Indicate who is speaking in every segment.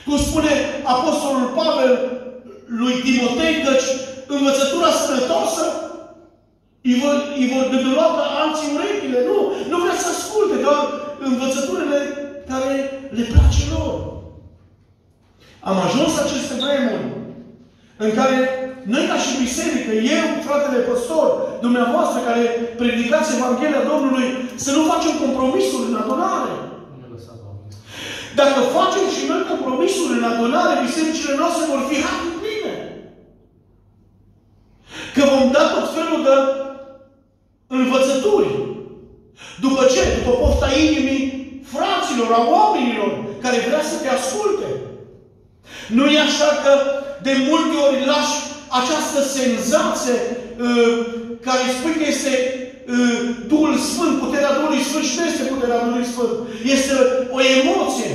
Speaker 1: Cum spune Apostolul Pavel lui Timotei, căci învățătura sănătoasă îi vor gândula pe alții urechile. Nu vrea să asculte doar învățăturile care le place lor. Am ajuns aceste vremuri în care noi ca și biserică, eu, fratele păstor, dumneavoastră care predicați Evanghelia Domnului, să nu facem compromisuri în adunare. Dacă facem și noi compromisuri în adunare, bisericile noastre vor fi pline. Că vom da tot felul de învățături. După ce? După pofta inimii fraților, a oamenilor care vrea să te asculte. Nu e așa că de multe ori lași această senzație care spui că este Duhul Sfânt, puterea Duhului Sfânt și nu este puterea Duhului Sfânt. Este o emoție.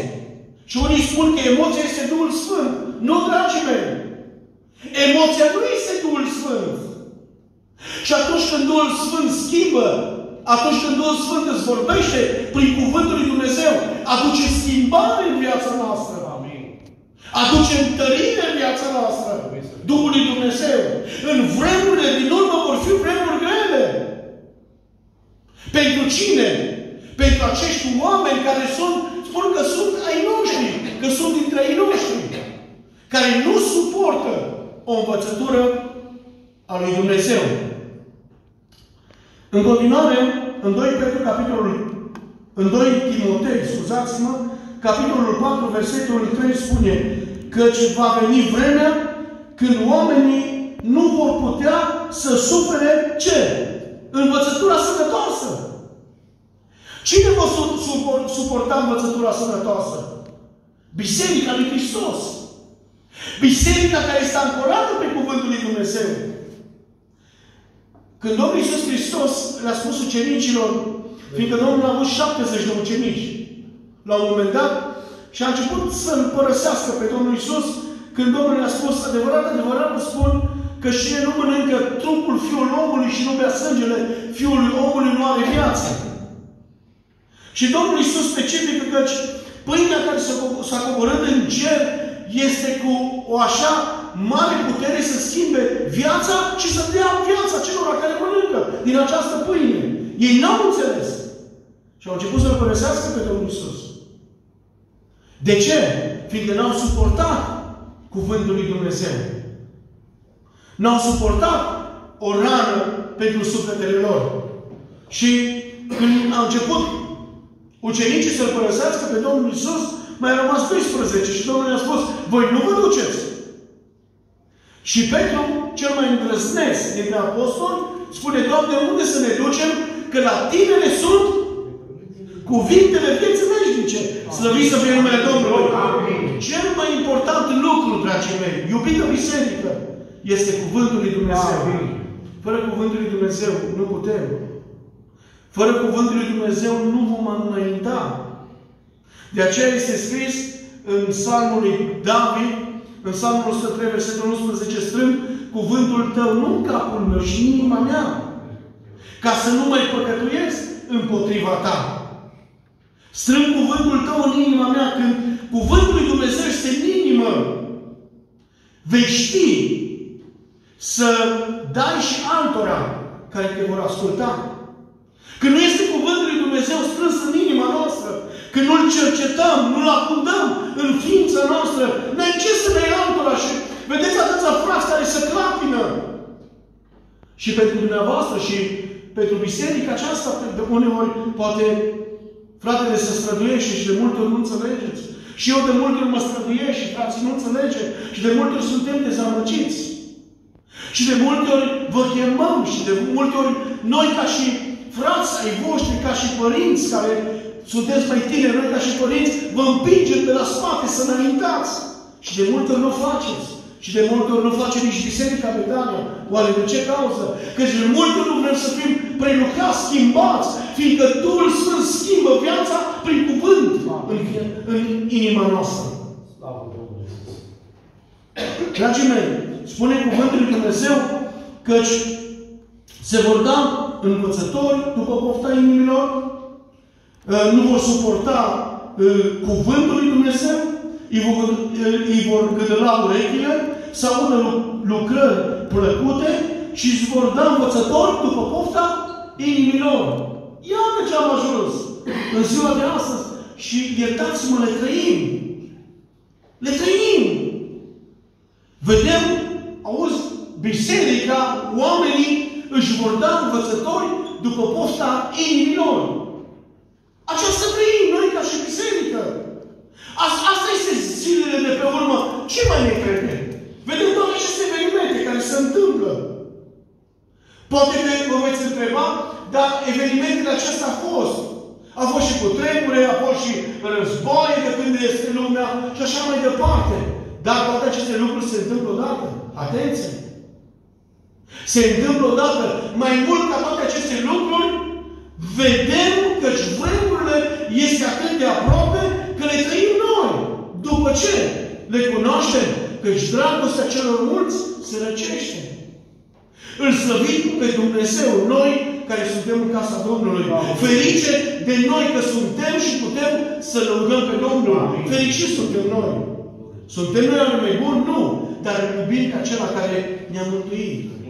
Speaker 1: Și unii spun că emoția este Duhul Sfânt. Nu, dragii mei. Emoția nu este Duhul Sfânt. Și atunci când Duhul Sfânt schimbă, atunci când Duhul Sfânt îți vorbește prin Cuvântul lui Dumnezeu, aduce schimbare în viața noastră. Aduce întărire în viața noastră. Duhul lui Dumnezeu. În vremurile din urmă vor fi vremuri grele. Pentru cine? Pentru acești oameni care spun că sunt ai noștri, că sunt dintre ai noștri, care nu suportă o învățătură a lui Dumnezeu. În continuare, în 2 Timotei, scuzați-mă, capitolul 4, versetul 3 spune: căci va veni vremea când oamenii nu vor putea să sufere ce? Învățătura sănătoasă. Cine va suporta învățătura sănătoasă? Biserica lui Hristos. Biserica care este ancorată pe Cuvântul lui Dumnezeu. Când Domnul Iisus Hristos le-a spus ucenicilor, fiindcă Domnul a avut 70 de ucenici, la un moment dat, și a început să-L părăsească pe Domnul Iisus, când Domnul le-a spus: adevărat, adevărat vă spun că cine nu mănâncă trupul Fiului omului și nu bea sângele Fiului omului nu are viață. Și Domnul Iisus specifică căci pâinea care s-a coborât în cer este cu o așa mare putere să schimbe viața și să dea viața celor care mănâncă din această pâine. Ei n-au înțeles. Și au început să-L părăsească pe Domnul Iisus. De ce? Fiindcă n-au suportat Cuvântul lui Dumnezeu. N-au suportat o rană pentru sufletele lor. Și când au început ucenicii să-L părăsească pe Domnul Iisus, mai au rămas 12 și Domnul le-a spus: voi nu vă duceți. Și Petru, cel mai îndrăzneț dintre apostoli, spune: Doamne, unde să ne ducem? Că la Tine ne sunt cuvintele vieții veșnice. Slăvit să fie numele Domnului. Amin. Cel mai important lucru, dragii mei, iubită biserică, este Cuvântul lui Dumnezeu. Amin. Fără Cuvântul lui Dumnezeu nu putem. Fără Cuvântul lui Dumnezeu nu vom înainta. De aceea este scris în Psalmul lui David, în Psalmul 103, versetul 11, strâng cuvântul Tău nu în capul meu și în inima mea, ca să nu mai păcătuiesc împotriva Ta. Strâng cuvântul Tău în inima mea. Când cuvântul lui Dumnezeu este în inimă, vei ști să dai și altora care te vor asculta. Când nu este cuvântul lui Dumnezeu strâns în inima noastră, când nu-L cercetăm, nu-L acundăm în ființa noastră, n-ai ce să dai altora. Și vedeți atâția frați care se clapină. Și pentru dumneavoastră și pentru biserica aceasta, de uneori, poate fratele se străduiește și de multe ori nu înțelegeți. Și eu de multe ori mă străduiesc și frații nu înțelege. Și de multe ori suntem dezamăgiți. Și de multe ori vă chemăm și de multe ori noi ca și frați ai voștri, ca și părinți care sunteți mai tineri, noi ca și părinți, vă împingem de la spate să înaintați. Și de multe ori nu faceți. Și de multe ori nu face nici Biserica Betania. Oare de ce cauză? Căci de multe ori nu vrem să fim prelucrați, schimbați, fiindcă Duhul Sfânt schimbă viața prin cuvânt în inima noastră. Dragii mei, spune cuvântul lui Dumnezeu căci se vor da învățători după pofta inimilor, nu vor suporta cuvântul lui Dumnezeu, îi vor gâdăla urechile, să audă lucrări plăcute și îți vor da învățători după pofta inimilor. Iată ce am ajuns în ziua de astăzi. Și iertați-mă, le trăim. Le trăim. Vedem, auzi, biserica, oamenii își vor da învățători după pofta inimilor. Aceasta trăim noi ca și biserică. Asta este zilele de pe urmă. Ce mai ne crede? Vedem toate aceste evenimente care se întâmplă. Poate că vă veți întreba, dar evenimentele acestea au fost. A fost și cutremure, a fost și războaie de când este lumea și așa mai departe. Dar toate aceste lucruri se întâmplă odată. Atenție! Se întâmplă odată. Mai mult ca toate aceste lucruri, vedem că vremurile este atât de aproape că le trăim noi. După ce le cunoaștem, căci dragostea celor mulți se răcește. Îl slăvim pe Dumnezeu, noi care suntem în casa Domnului. Ferice de noi că suntem și putem să lăudăm pe Domnul. Fericiți suntem noi. Suntem noi oameni buni? Nu. Dar îl iubim ca acela care ne-a mântuit.